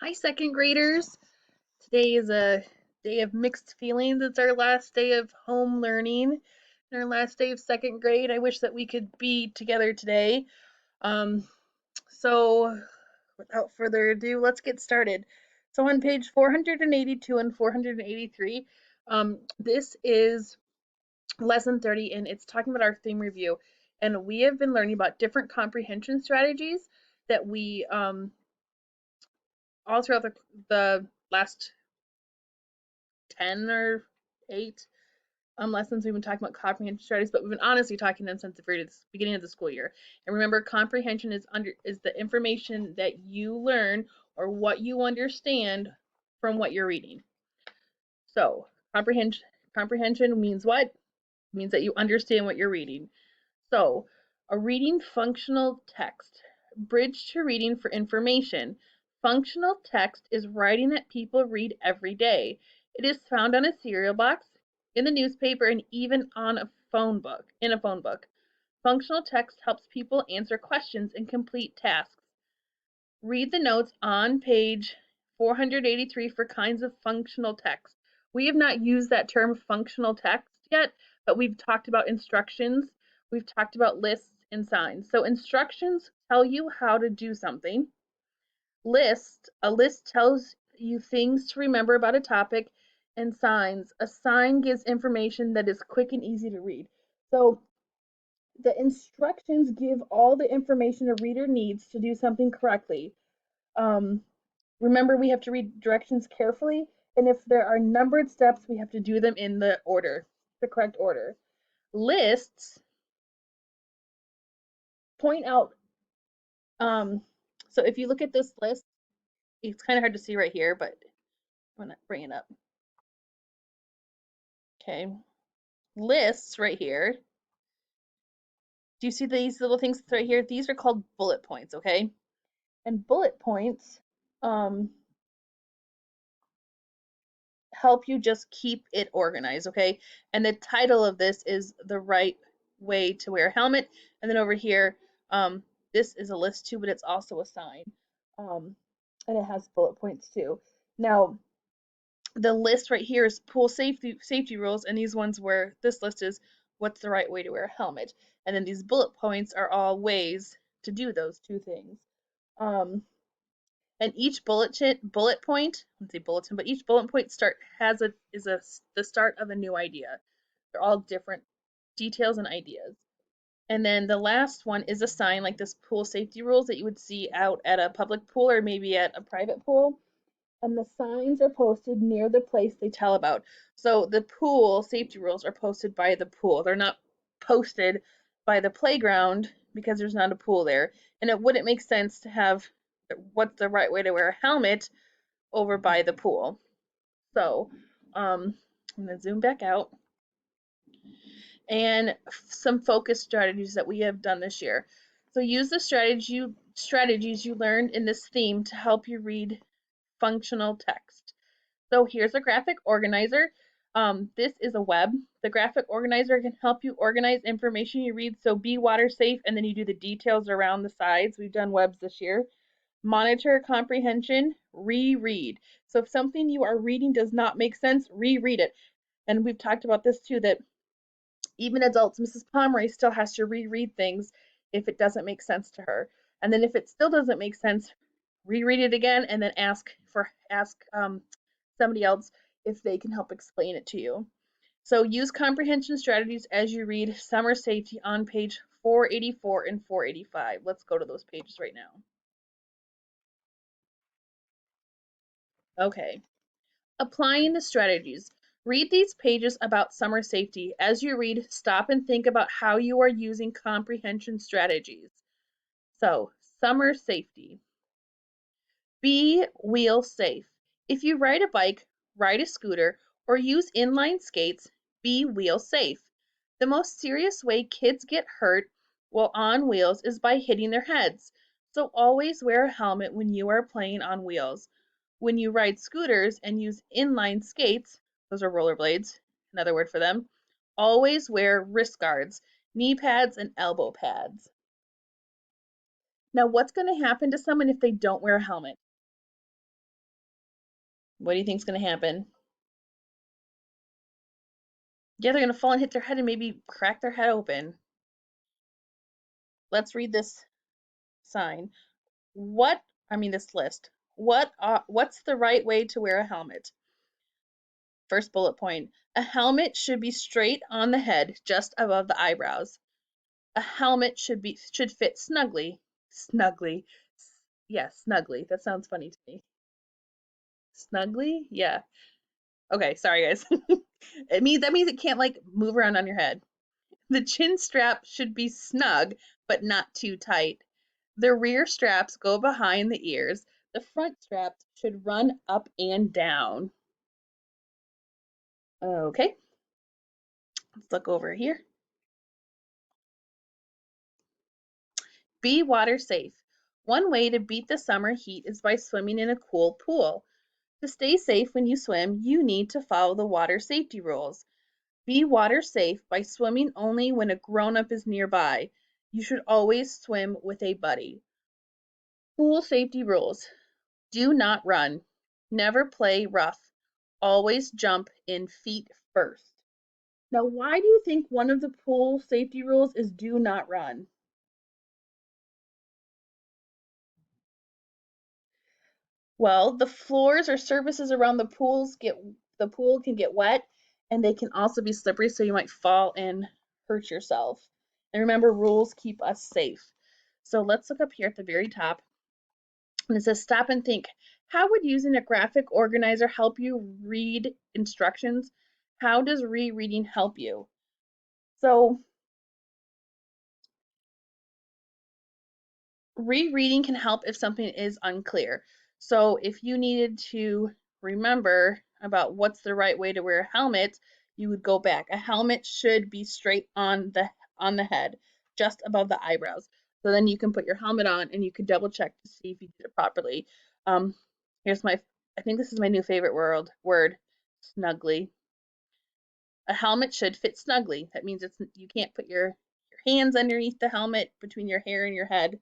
Hi, second graders. Today is a day of mixed feelings. It's our last day of home learning and our last day of second grade. I wish that we could be together today. Um, so, without further ado, let's get started. So, on page 482 and 483, this is lesson 30, and it's talking about our theme review. And we have been learning about different comprehension strategies that we all throughout the last 10 or 8 lessons we've been talking about comprehension strategies, but we've been honestly talking them since the very beginning of the school year. And remember, comprehension is the information that you learn or what you understand from what you're reading. So comprehension means what? It means that you understand what you're reading. So a reading functional text. Bridge to reading for information. Functional text is writing that people read every day. It is found on a cereal box, in the newspaper, and even on a phone book, in a phone book. Functional text helps people answer questions and complete tasks. Read the notes on page 483 for kinds of functional text. We have not used that term functional text yet, but we've talked about instructions, we've talked about lists and signs. So instructions tell you how to do something. A list tells you things to remember about a topic, and signs. A sign gives information that is quick and easy to read. So the instructions give all the information a reader needs to do something correctly. Um, Remember, we have to read directions carefully, and if there are numbered steps, we have to do them in the correct order. Lists point out, um, so if you look at this list, it's kind of hard to see right here, but I'm gonna bring it up. Okay, lists right here. Do you see these little things right here? These are called bullet points, okay? And bullet points um, help you just keep it organized, okay? And the title of this is The Right Way to Wear a Helmet. And then over here, this is a list too, but it's also a sign. Um, and it has bullet points too. Now, the list right here is pool safety rules, and these ones where this list is what's the right way to wear a helmet. And then these bullet points are all ways to do those two things. Um, and each bullet point, let's say bulletin, but each bullet point the start of a new idea. They're all different details and ideas. And then the last one is a sign like this pool safety rules that you would see out at a public pool or maybe at a private pool. And the signs are posted near the place they tell about. So the pool safety rules are posted by the pool. They're not posted by the playground because there's not a pool there. And it wouldn't make sense to have what's the right way to wear a helmet over by the pool. So I'm going to zoom back out and some focus strategies that we have done this year. So use the strategies you learned in this theme to help you read functional text. So here's a graphic organizer. This is a web. The graphic organizer can help you organize information you read. So be water safe, and then you do the details around the sides. We've done webs this year. Monitor comprehension, reread. So if something you are reading does not make sense, reread it. And we've talked about this too, that even adults, Mrs. Pomeroy still has to reread things if it doesn't make sense to her. And then if it still doesn't make sense, reread it again and then ask somebody else if they can help explain it to you. So use comprehension strategies as you read Summer Safety on page 484 and 485. Let's go to those pages right now. Okay. Applying the strategies. Read these pages about summer safety. As you read, stop and think about how you are using comprehension strategies. So, summer safety. Be wheel safe. If you ride a bike, ride a scooter, or use inline skates, be wheel safe. The most serious way kids get hurt while on wheels is by hitting their heads. So always wear a helmet when you are playing on wheels. When you ride scooters and use inline skates, those are rollerblades, another word for them, always wear wrist guards, knee pads, and elbow pads. Now, what's going to happen to someone if they don't wear a helmet? What do you think's going to happen? Yeah, they're going to fall and hit their head and maybe crack their head open. Let's read this sign. This list. What's the right way to wear a helmet? First bullet point. A helmet should be straight on the head, just above the eyebrows. A helmet should fit snugly. Snugly. Yeah, snugly. That sounds funny to me. Snugly? Yeah. Okay, sorry guys. That means it can't like move around on your head. The chin strap should be snug, but not too tight. The rear straps go behind the ears. The front straps should run up and down. Okay, let's look over here. Be water safe. One way to beat the summer heat is by swimming in a cool pool. To stay safe when you swim, you need to follow the water safety rules. Be water safe by swimming only when a grown-up is nearby. You should always swim with a buddy. Pool safety rules. Do not run. Never play rough. Always jump in feet first. Now, why do you think one of the pool safety rules is do not run? Well, the floors or surfaces around the pool can get wet and they can also be slippery, so you might fall and hurt yourself. And remember, rules keep us safe. So let's look up here at the very top. And it says stop and think. How would using a graphic organizer help you read instructions? How does rereading help you? So rereading can help if something is unclear. So if you needed to remember about what's the right way to wear a helmet, you would go back. A helmet should be straight on the head, just above the eyebrows. So then you can put your helmet on and you can double check to see if you did it properly. Um, here's I think this is my new favorite word, snugly. A helmet should fit snugly. That means you can't put your hands underneath the helmet between your hair and your head.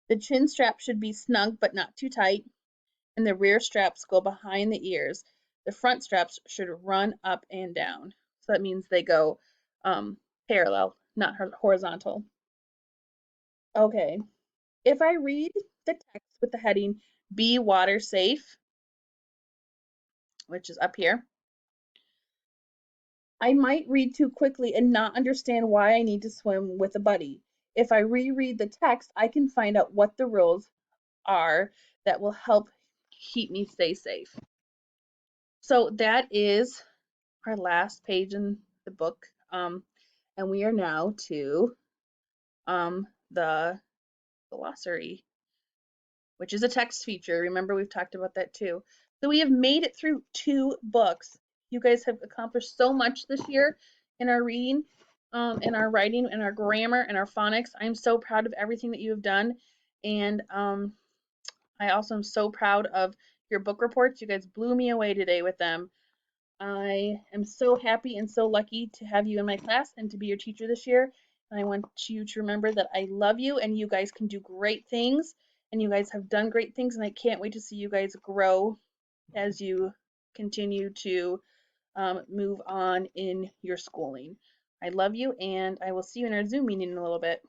The chin strap should be snug but not too tight, and the rear straps go behind the ears. The front straps should run up and down. So that means they go parallel, not horizontal. Okay. If I read the text with the heading Be Water Safe, which is up here, I might read too quickly and not understand why I need to swim with a buddy. If I reread the text, I can find out what the rules are that will help keep me stay safe. So that is our last page in the book. And we are now to the glossary, which is a text feature. Remember, we've talked about that too. So we have made it through 2 books. You guys have accomplished so much this year in our reading, in our writing, in our grammar, and our phonics. I'm so proud of everything that you have done. And I also am so proud of your book reports. You guys blew me away today with them. I am so happy and so lucky to have you in my class and to be your teacher this year. And I want you to remember that I love you and you guys can do great things and you guys have done great things and I can't wait to see you guys grow as you continue to move on in your schooling. I love you and I will see you in our Zoom meeting in a little bit.